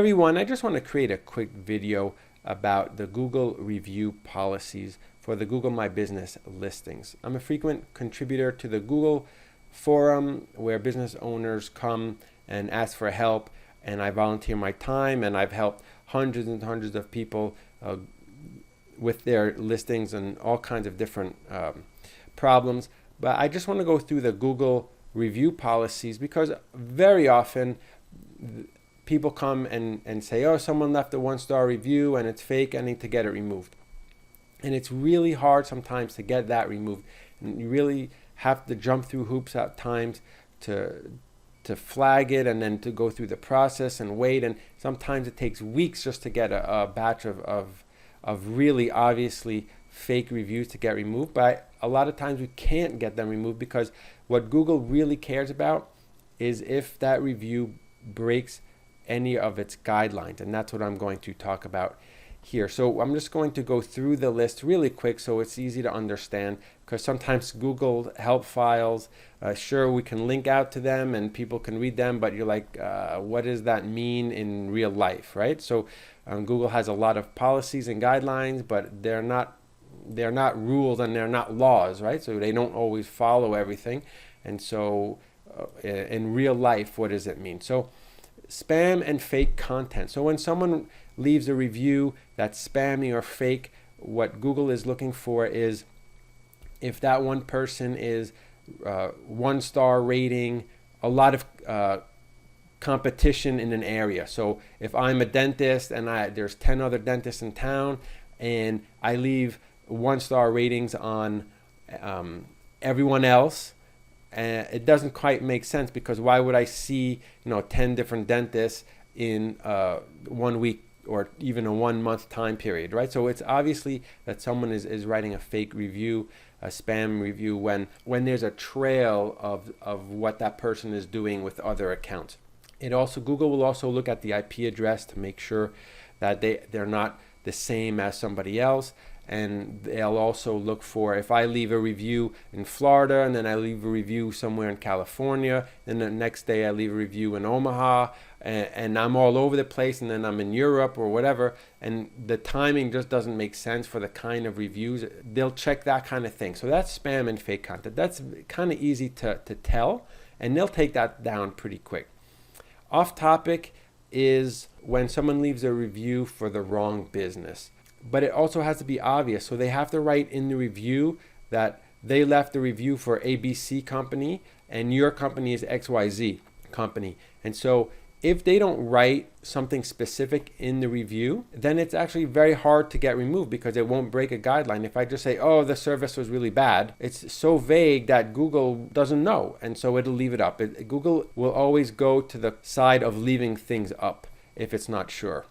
Everyone, I just want to create a quick video about the Google review policies for the Google My Business listings. I'm a frequent contributor to the Google forum where business owners come and ask for help, and I volunteer my time, and I've helped hundreds and hundreds of people with their listings and all kinds of different problems. But I just want to go through the Google review policies because very often people come and say, oh, someone left a 1-star review and it's fake, I need to get it removed. And it's really hard sometimes to get that removed. And you really have to jump through hoops at times to flag it and then to go through the process and wait. And sometimes it takes weeks just to get a batch of really obviously fake reviews to get removed. But a lot of times we can't get them removed because what Google really cares about is if that review breaks any of its guidelines, and that's what I'm going to talk about here. So I'm just going to go through the list really quick so it's easy to understand, because sometimes Google help files, sure, we can link out to them and people can read them, but you're like, what does that mean in real life, right? So Google has a lot of policies and guidelines, but they're not rules and they're not laws, right? So they don't always follow everything. And so in real life, what does it mean? So spam and fake content. So when someone leaves a review that's spammy or fake, what Google is looking for is if that one person is 1-star rating, a lot of competition in an area. So if I'm a dentist and there's 10 other dentists in town and I leave 1-star ratings on everyone else, it doesn't quite make sense, because why would I see 10 different dentists in 1 week or even a 1 month time period, right? So it's obviously that someone is writing a fake review, a spam review, when there's a trail of what that person is doing with other accounts. Google will also look at the IP address to make sure that they're not the same as somebody else. And they'll also look for, if I leave a review in Florida and then I leave a review somewhere in California, and the next day I leave a review in Omaha, and I'm all over the place, and then I'm in Europe or whatever, and the timing just doesn't make sense for the kind of reviews, they'll check that kind of thing. So that's spam and fake content. That's kind of easy to tell, and they'll take that down pretty quick. Off topic is when someone leaves a review for the wrong business. But it also has to be obvious. So they have to write in the review that they left the review for ABC company and your company is XYZ company. And so if they don't write something specific in the review, then it's actually very hard to get removed because it won't break a guideline. If I just say, oh, the service was really bad, it's so vague that Google doesn't know. And so it'll leave it up. Google will always go to the side of leaving things up if it's not sure.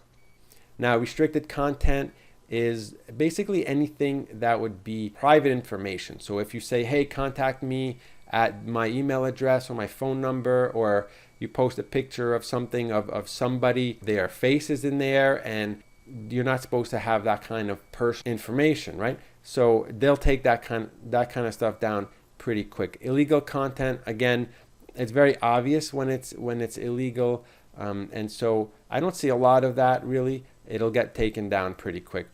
Now, restricted content is basically anything that would be private information. So if you say, hey, contact me at my email address or my phone number, or you post a picture of something of somebody, their face is in there, and you're not supposed to have that kind of personal information, right? So they'll take that kind of stuff down pretty quick. Illegal content, again, it's very obvious when it's illegal, and so I don't see a lot of that really. It'll get taken down pretty quick.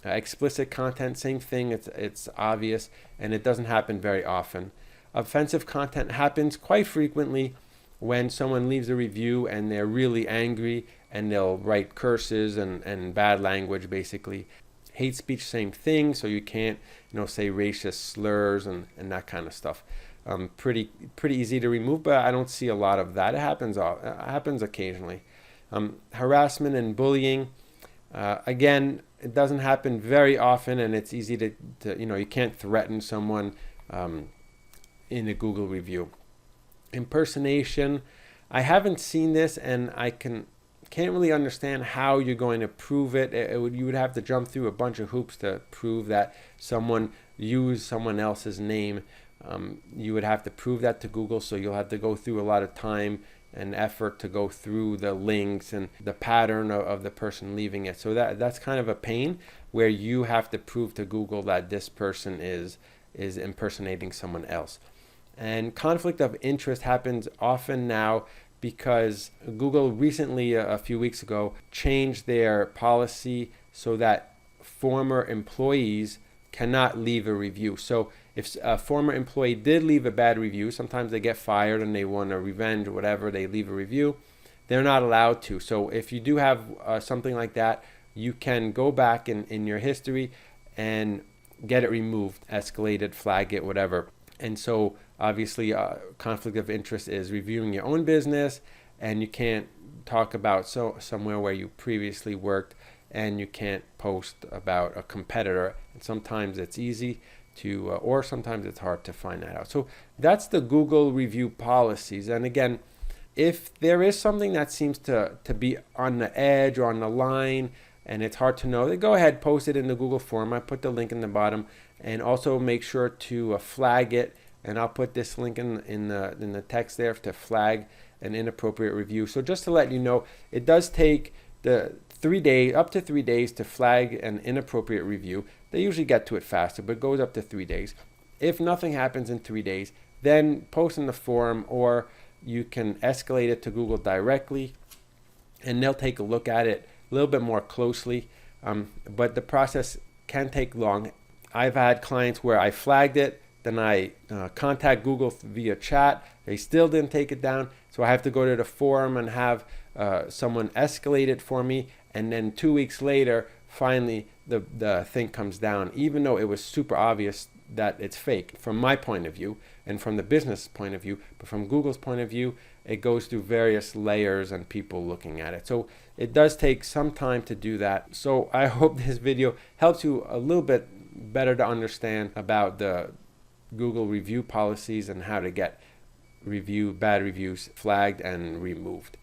Explicit content, same thing, it's obvious, and it doesn't happen very often. Offensive content happens quite frequently when someone leaves a review and they're really angry and they'll write curses and bad language basically. Hate speech, same thing, so you can't say racist slurs and that kind of stuff. Pretty easy to remove, but I don't see a lot of that. It happens occasionally. Harassment and bullying, again, it doesn't happen very often, and it's easy to you can't threaten someone in a Google review. Impersonation, I haven't seen this, and I can't really understand how you're going to prove it. You would have to jump through a bunch of hoops to prove that someone used someone else's name. You would have to prove that to Google, so you'll have to go through a lot of time and effort to go through the links and the pattern of the person leaving it. So that's kind of a pain, where you have to prove to Google that this person is impersonating someone else. And conflict of interest happens often now because Google recently, a few weeks ago, changed their policy so that former employees cannot leave a review. So if a former employee did leave a bad review, sometimes they get fired and they want a revenge or whatever, they leave a review, they're not allowed to. So if you do have something like that, you can go back in your history and get it removed, escalated, flag it, whatever. And so obviously conflict of interest is reviewing your own business, and you can't talk about somewhere where you previously worked, and you can't post about a competitor. And sometimes it's easy to, or sometimes it's hard to find that out. So that's the Google review policies. And again, if there is something that seems to be on the edge or on the line, and it's hard to know, then go ahead, post it in the Google form. I put the link in the bottom, and also make sure to flag it. And I'll put this link in the text there to flag an inappropriate review. So just to let you know, it does take up to 3 days to flag an inappropriate review. They usually get to it faster, but it goes up to 3 days. If nothing happens in 3 days, then post in the forum, or you can escalate it to Google directly, and they'll take a look at it a little bit more closely. But the process can take long. I've had clients where I flagged it, then I contact Google via chat. They still didn't take it down, so I have to go to the forum and have someone escalate it for me. And then 2 weeks later, finally, the thing comes down, even though it was super obvious that it's fake from my point of view and from the business point of view. But from Google's point of view, it goes through various layers and people looking at it. So it does take some time to do that. So I hope this video helps you a little bit better to understand about the Google review policies and how to get bad reviews flagged and removed.